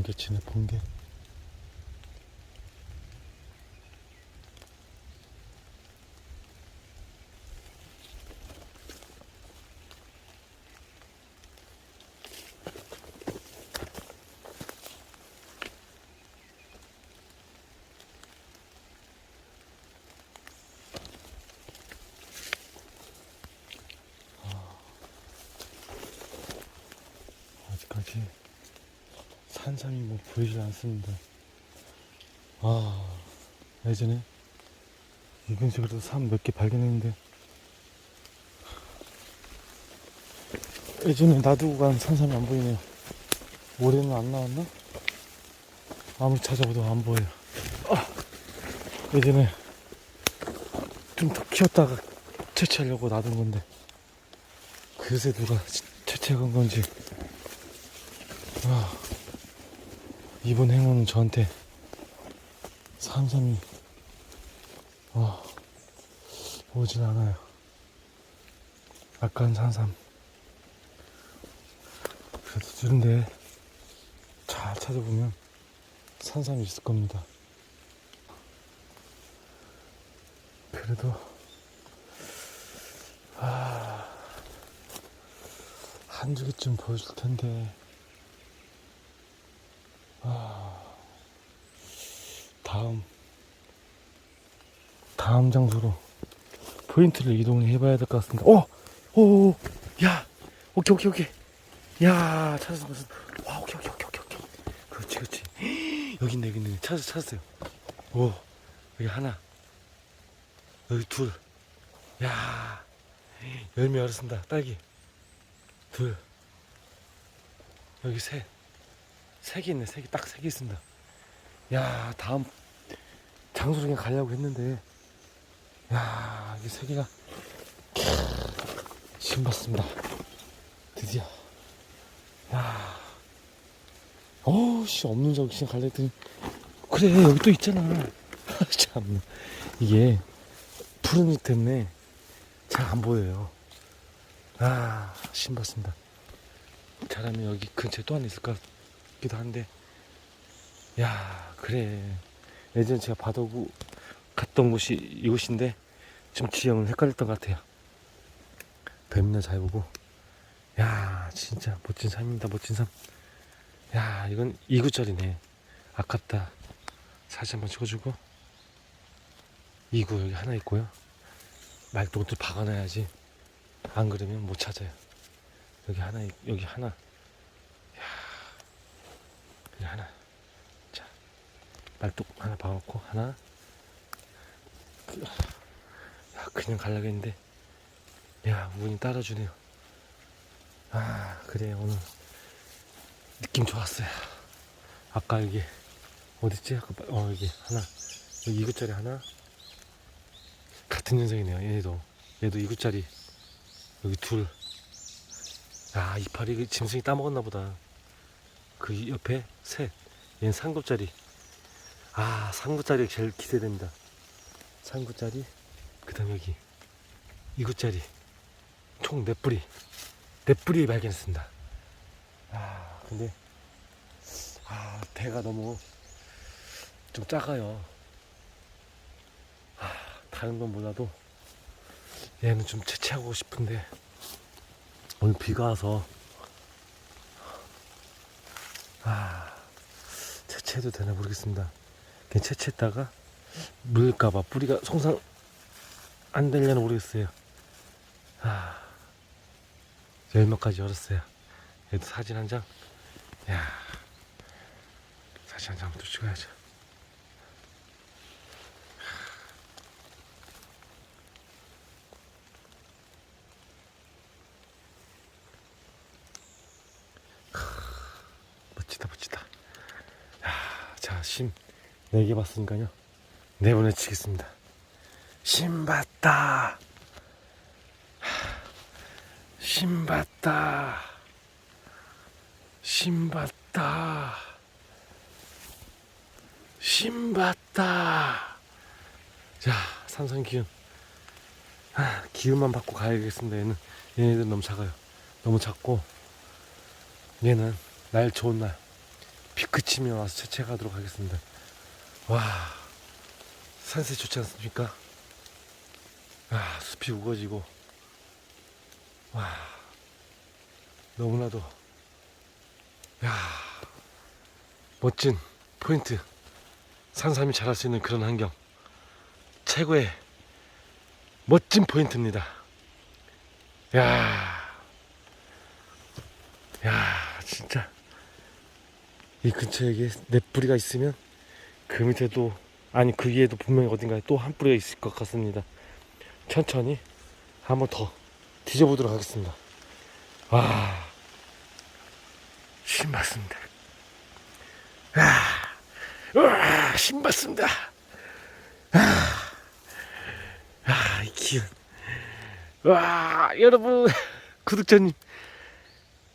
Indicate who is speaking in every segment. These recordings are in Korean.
Speaker 1: 번개치네, 번개. 아직까지 산삼이 뭐 보이질 않습니다. 예전에 이 근처에도 삼 몇 개 발견했는데, 예전에 놔두고 간 산삼이 안 보이네요. 올해는 안 나왔나? 아무리 찾아봐도 안 보여요. 예전에 좀 더 키웠다가 채취하려고 놔둔 건데, 그새 누가 채취한 건지. 이번 행운은 저한테 산삼이 오질 않아요. 아까운 산삼. 그래도 이런데 잘 찾아보면 산삼이 있을 겁니다. 그래도 한 주기쯤 보여줄 텐데. 다음 장소로 포인트를 이동을 해봐야 될 것 같습니다. 야, 오케이. 야, 찾았어. 와, 오케이. 그렇지. 여기 있네. 찾았어요. 여기 하나, 여기 둘. 야, 열매 열었습니다. 딸기. 둘. 여기 셋. 세 개 있네. 딱 세 개 있습니다. 야, 다음 장소로 그냥 가려고 했는데, 야, 이 세 개가 신봤습니다. 드디어. 야, 없는 줄 알고 그냥 갈라 했더니, 그래, 여기 또 있잖아. 참, 이게 푸른 잎 때문에 잘 안 보여요. 신봤습니다. 잘하면 여기 근처에 또 하나 있을 것 같기도 한데, 야, 그래. 예전에 제가 받아오고 갔던 곳이 이곳인데, 좀 지형은 헷갈렸던 것 같아요. 뱀이나 잘 보고. 야, 진짜 멋진 삶입니다. 멋진 삶. 야, 이건 2구짜리네. 아깝다. 사진 한번 찍어주고. 2구 여기 하나 있고요. 말똥들 박아놔야지. 안 그러면 못 찾아요. 여기 하나. 야, 여기 하나. 자, 말똥 하나 박아놓고 하나. 그냥 가려고 했는데, 야, 운이 따라주네요. 그래, 오늘 느낌 좋았어요. 아까 이게 어딨지? 여기 하나, 여기 2구짜리 하나. 같은 녀석이네요. 얘도 2구짜리. 여기 둘. 이파리 짐승이 따먹었나 보다. 그 옆에 셋. 얘는 3구짜리. 3구짜리가 제일 기대됩니다. 3구짜리. 그 다음 여기 2구짜리. 총 4뿌리. 4뿌리 발견했습니다. 근데 배가 너무 좀 작아요. 다른 건 몰라도 얘는 좀 채취하고 싶은데, 오늘 비가 와서 채취해도 되나 모르겠습니다. 그냥 채취했다가 물릴까봐 뿌리가 송상 안 되려나 모르겠어요. 열몇까지 열었어요. 얘도 사진 한 장. 사진 한 장도 찍어야죠. 멋지다. 자, 심 4개 봤으니까요. 4번에 치겠습니다. 심 봤다. 자, 산성 기운. 기운만 받고 가야겠습니다. 얘네들 너무 작아요. 너무 작고, 얘는 날 좋은 날, 비 그치면 와서 채취하도록 하겠습니다. 와, 산세 좋지 않습니까? 아, 숲이 우거지고, 와, 너무나도, 야, 멋진 포인트. 산삼이 자랄 수 있는 그런 환경. 최고의 멋진 포인트입니다. 야, 진짜. 이 근처에 이게 네 뿌리가 있으면 그 밑에도, 아니 그 위에도 분명히 어딘가에 또 한 뿌리가 있을 것 같습니다. 천천히 한번 더 뒤져보도록 하겠습니다. 와, 신받습니다. 와, 신받습니다. 이 기운. 와, 여러분, 구독자님,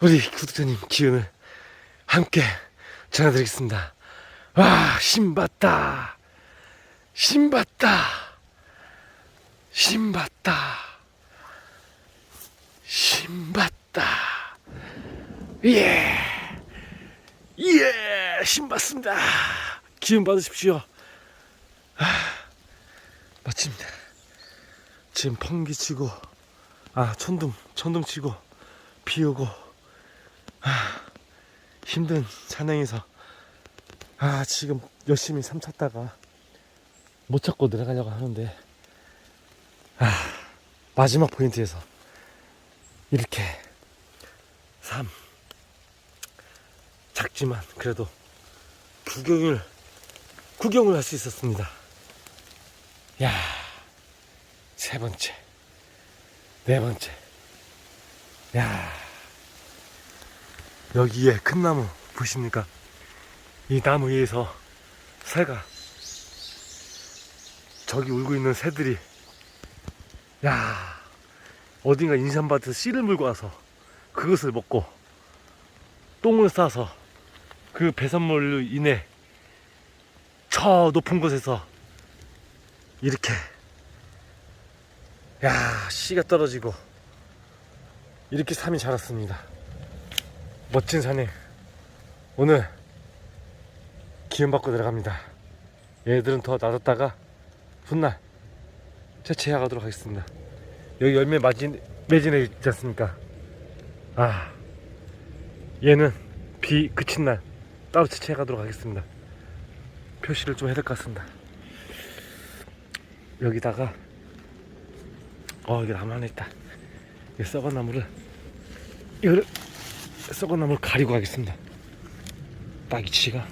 Speaker 1: 우리 구독자님 기운을 함께 전해드리겠습니다. 와, 신받다. 신받다. 신받다. 신받다. 예. 예, 신받습니다. 기운 받으십시오. 멋집니다. 지금 펑기 치고, 천둥 치고, 비 오고, 힘든 산행에서, 지금 열심히 삶 찾다가 못 찾고 내려가려고 하는데, 마지막 포인트에서 이렇게 삶, 작지만 그래도 구경을 할 수 있었습니다. 야, 세 번째, 네 번째. 야, 여기에 큰 나무 보십니까? 이 나무 위에서 새가, 저기 울고 있는 새들이, 야, 어딘가 인삼밭에서 씨를 물고 와서 그것을 먹고 똥을 싸서 그 배선물로 인해 저 높은 곳에서 이렇게, 야, 씨가 떨어지고 이렇게 삶이 자랐습니다. 멋진 산에 오늘 기운 받고 내려갑니다. 얘들은 더 놔뒀다가 훗날 채취해 가도록 하겠습니다. 여기 열매 맺은 애 있지 않습니까? 얘는 비 그친 날 따로 채취해 가도록 하겠습니다. 표시를 좀 해야 될 것 같습니다. 여기다가 여기 나무 하나 있다. 이 썩은 나무를 가리고 가겠습니다. 딱 위치가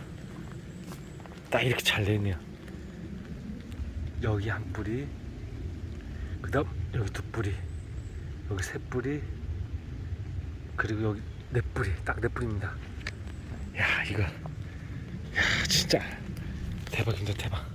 Speaker 1: 딱 이렇게 잘 내있네요. 여기 한 뿌리, 그 다음 여기 두 뿌리, 여기 세 뿌리, 그리고 여기 네 뿌리, 딱 네 뿌리입니다. 야, 이거, 야, 진짜 대박입니다. 대박.